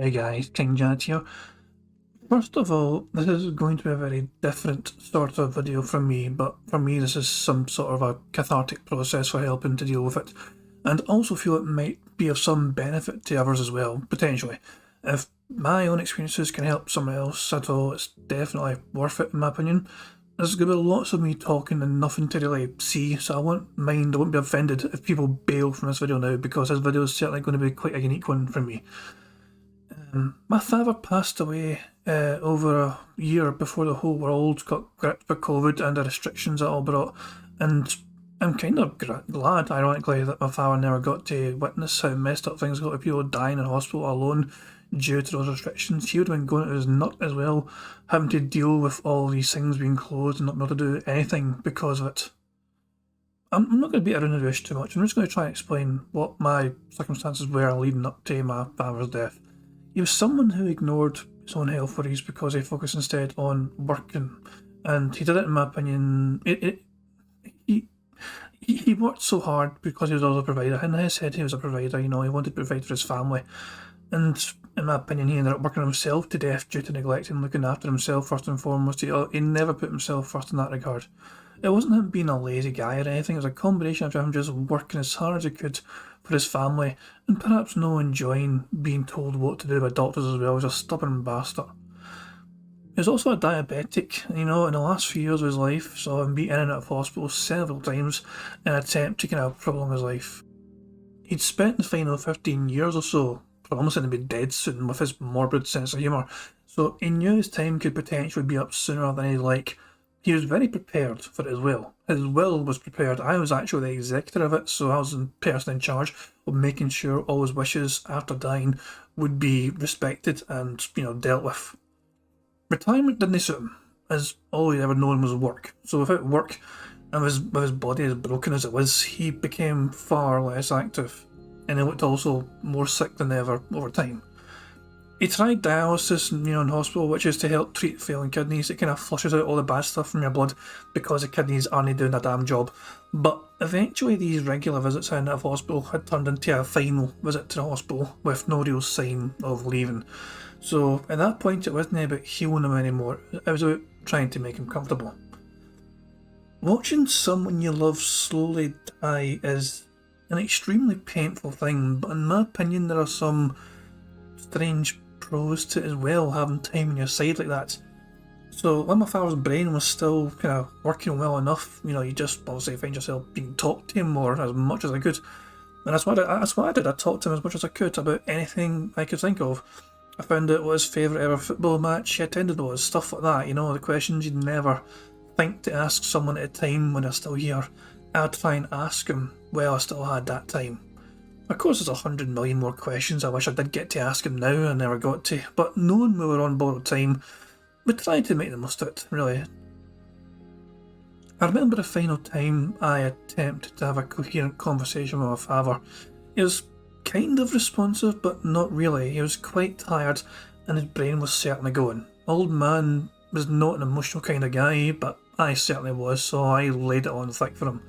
Hey guys, King Janet here. First of all, this is going to be a very different sort of video from me, but for me this is some sort of a cathartic process for helping to deal with it, and also feel it might be of some benefit to others as well, potentially. If my own experiences can help someone else at all, it's definitely worth it in my opinion. There's going to be lots of me talking and nothing to really see, so I won't be offended if people bail from this video now, because this video is certainly going to be quite a unique one for me. My father passed away over a year before the whole world got gripped by COVID and the restrictions it all brought, and I'm kind of glad, ironically, that my father never got to witness how messed up things got with people dying in hospital alone due to those restrictions. He would have been going to his nut as well, having to deal with all these things being closed and not being able to do anything because of it. I'm not going to beat around the bush too much. I'm just going to try and explain what my circumstances were leading up to my father's death. He was someone who ignored his own health worries because he focused instead on working, and he did it, in my opinion. He worked so hard because he was also a provider. In his head, he was a provider. He wanted to provide for his family, and in my opinion, he ended up working himself to death due to neglecting looking after himself first and foremost. He never put himself first in that regard. It wasn't him being a lazy guy or anything. It was a combination of him just working as hard as he could for his family, and perhaps no enjoying being told what to do by doctors as well. He was a stubborn bastard. He was also a diabetic, in the last few years of his life, saw him be in and out of hospital several times in an attempt to kind of prolong his life. He'd spent the final 15 years or so promising to be dead soon with his morbid sense of humour, so he knew his time could potentially be up sooner than he'd like. He was very prepared for his will. His will was prepared. I was actually the executor of it, so I was the person in charge of making sure all his wishes after dying would be respected and, dealt with. Retirement didn't suit him, as all he'd ever known was work. So without work, and with his body as broken as it was, he became far less active, and he looked also more sick than ever over time. He tried dialysis, in hospital, which is to help treat failing kidneys. It kind of flushes out all the bad stuff from your blood because the kidneys aren't doing a damn job. But eventually these regular visits in and out of hospital had turned into a final visit to the hospital with no real sign of leaving. So at that point it wasn't about healing him anymore, it was about trying to make him comfortable. Watching someone you love slowly die is an extremely painful thing, but in my opinion there are some strange pros to it as well, having time on your side like that. So when my father's brain was still kind of working well enough, you just obviously find yourself being talked to him more as much as I could. And that's what I did. I talked to him as much as I could about anything I could think of. I found out what his favourite ever football match he attended was, stuff like that, the questions you'd never think to ask someone at a time when they're still here. I'd try and ask him while I still had that time. Of course there's 100 million more questions I wish I did get to ask him now and never got to, but knowing we were on borrowed time, we tried to make the most of it, really. I remember the final time I attempted to have a coherent conversation with my father. He was kind of responsive, but not really. He was quite tired and his brain was certainly going. Old man was not an emotional kind of guy, but I certainly was, so I laid it on thick for him.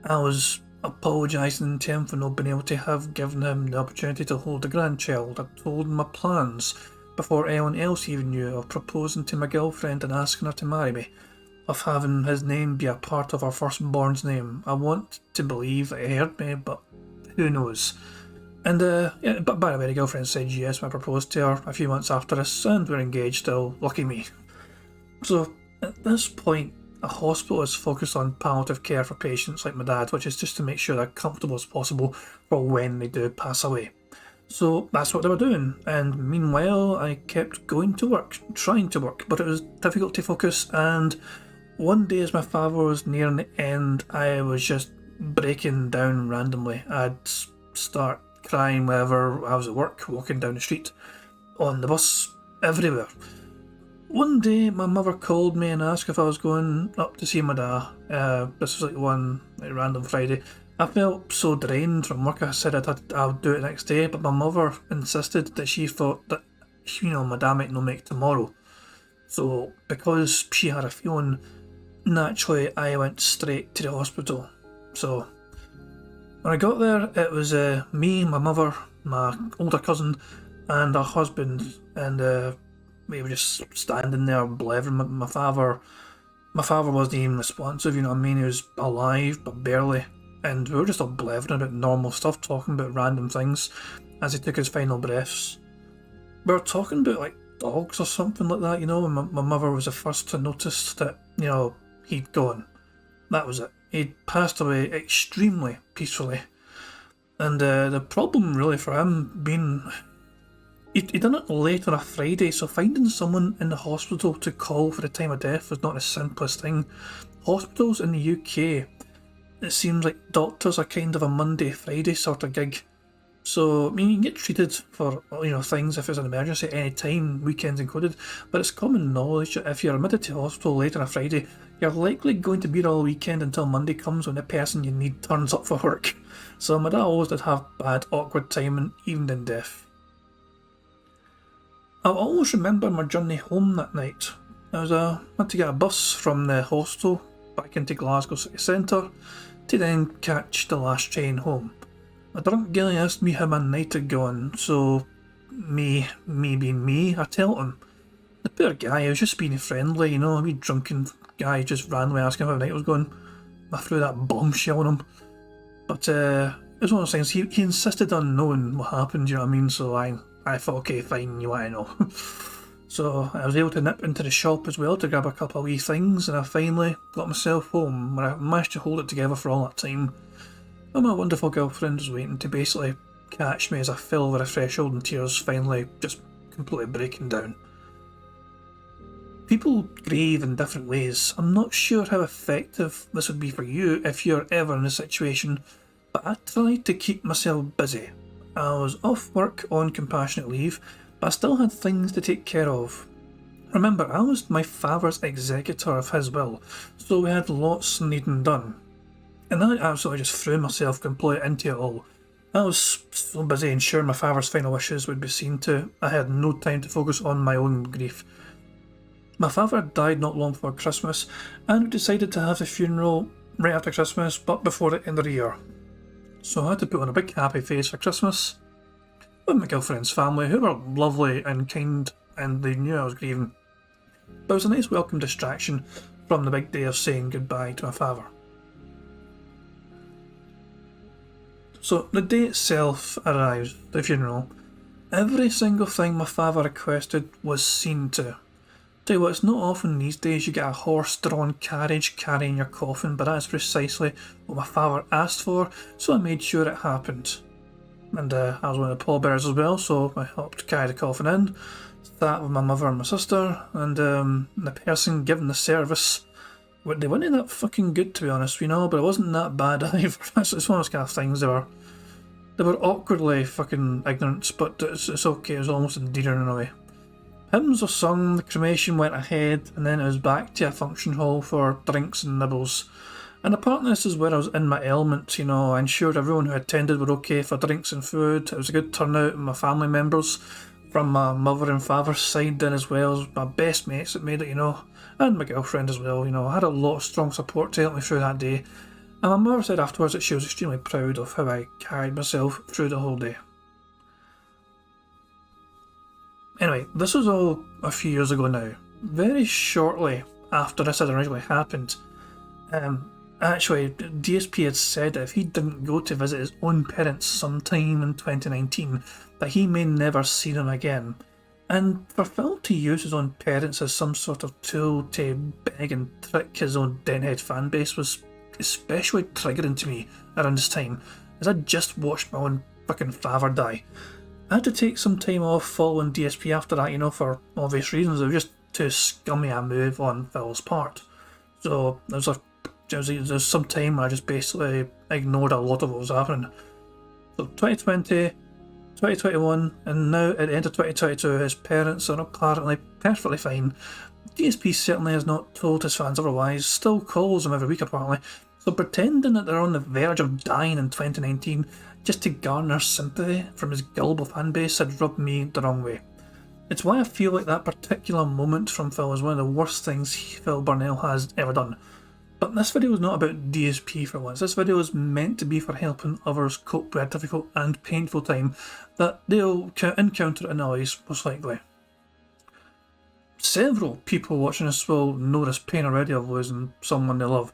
I was apologising to him for not being able to have given him the opportunity to hold a grandchild. I told him my plans before anyone else even knew, of proposing to my girlfriend and asking her to marry me, of having his name be a part of our firstborn's name. I want to believe that he heard me, but who knows. And but by the way, the girlfriend said yes when I proposed to her a few months after this, and we're engaged still, lucky me. So at this point, a hospital is focused on palliative care for patients like my dad, which is just to make sure they're comfortable as possible for when they do pass away. So that's what they were doing, and meanwhile I kept going to work, trying to work, but it was difficult to focus, and one day as my father was nearing the end, I was just breaking down randomly. I'd start crying whenever I was at work, walking down the street, on the bus, everywhere. One day my mother called me and asked if I was going up to see my dad. This was like one random Friday. I felt so drained from work, I said I'll do it next day, but my mother insisted that she thought that, my dad might not make tomorrow. So because she had a feeling, naturally I went straight to the hospital. So when I got there, it was me, my mother, my older cousin, and her husband, and we were just standing there blethering. My father wasn't even responsive, you know what I mean? He was alive, but barely. And we were just all blethering about normal stuff, talking about random things as he took his final breaths. We were talking about like dogs or something like that, you know, and my mother was the first to notice that, you know, he'd gone. That was it. He'd passed away extremely peacefully. And the problem really for him being he'd done it late on a Friday, so finding someone in the hospital to call for the time of death was not the simplest thing. Hospitals in the UK, it seems like doctors are kind of a Monday, Friday sort of gig. So, I mean, you can get treated for, you know, things if it's an emergency at any time, weekends included, but it's common knowledge that if you're admitted to hospital late on a Friday, you're likely going to be there all weekend until Monday comes when the person you need turns up for work. So my dad always did have bad, awkward timing, even in death. I'll always remember my journey home that night. I had to get a bus from the hostel back into Glasgow city centre to then catch the last train home. A drunk gilly asked me how my night had gone, so me being me, I told him. The poor guy, was just being friendly, you know, a wee drunken guy just randomly asking how the night was going. I threw that bombshell on him. But it was one of those things, he insisted on knowing what happened, you know what I mean, so I thought, okay, fine, you want to know. So I was able to nip into the shop as well to grab a couple of wee things, and I finally got myself home, where I managed to hold it together for all that time. And my wonderful girlfriend was waiting to basically catch me as I fell over the threshold in tears, finally just completely breaking down. People grieve in different ways. I'm not sure how effective this would be for you if you're ever in a situation, but I tried to keep myself busy. I was off work on compassionate leave, but I still had things to take care of. Remember, I was my father's executor of his will, so we had lots needing done. And I absolutely just threw myself completely into it all. I was so busy ensuring my father's final wishes would be seen to, I had no time to focus on my own grief. My father died not long before Christmas, and we decided to have the funeral right after Christmas, but before the end of the year. So I had to put on a big happy face for Christmas with my girlfriend's family, who were lovely and kind, and they knew I was grieving. But it was a nice welcome distraction from the big day of saying goodbye to my father. So the day itself arrived, the funeral. Every single thing my father requested was seen to. Tell you what, it's not often these days you get a horse-drawn carriage carrying your coffin, but that's precisely what my father asked for, so I made sure it happened. And I was one of the pallbearers as well, so I helped carry the coffin in, sat with my mother and my sister, and the person giving the service, they weren't that fucking good to be honest, you know, but it wasn't that bad either. It's one of those kind of things, they were awkwardly fucking ignorant, but it's okay, it was almost endearing in a way. Hymns were sung, the cremation went ahead, and then it was back to a function hall for drinks and nibbles. And apparently this is where I was in my element, you know, I ensured everyone who attended were okay for drinks and food. It was a good turnout, and my family members from my mother and father's side did as well, as my best mates that made it, you know, and my girlfriend as well, you know. I had a lot of strong support to help me through that day, and my mother said afterwards that she was extremely proud of how I carried myself through the whole day. Anyway, this was all a few years ago now. Very shortly after this had originally happened, actually, DSP had said that if he didn't go to visit his own parents sometime in 2019, that he may never see them again. And for Phil to use his own parents as some sort of tool to beg and trick his own Denhead fanbase was especially triggering to me around this time, as I just watched my own fucking father die. I had to take some time off following DSP after that, you know, for obvious reasons. It was just too scummy a move on Phil's part. So there was some time where I just basically ignored a lot of what was happening. So 2020, 2021, and now at the end of 2022, his parents are apparently perfectly fine. DSP certainly has not told his fans otherwise, still calls them every week apparently, so pretending that they're on the verge of dying in 2019 just to garner sympathy from his gullible fanbase had rubbed me the wrong way. It's why I feel like that particular moment from Phil is one of the worst things Phil Burnell has ever done. But this video is not about DSP for once. This video is meant to be for helping others cope with a difficult and painful time that they'll encounter in their lives, most likely. Several people watching this will know this pain already of losing someone they love,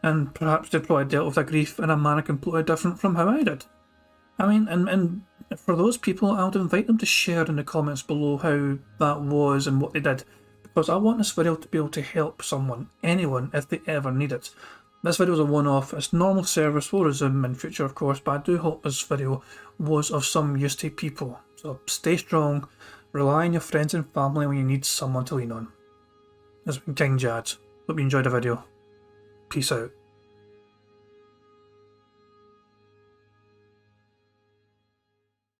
and perhaps they've probably dealt with their grief in a manner completely different from how I did. I mean, and for those people, I would invite them to share in the comments below how that was and what they did, because I want this video to be able to help someone, anyone, if they ever need it. This video is a one-off. Its normal service will resume in future, of course, but I do hope this video was of some use to people. So stay strong, rely on your friends and family when you need someone to lean on. This has been King Jad. Hope you enjoyed the video. Peace out.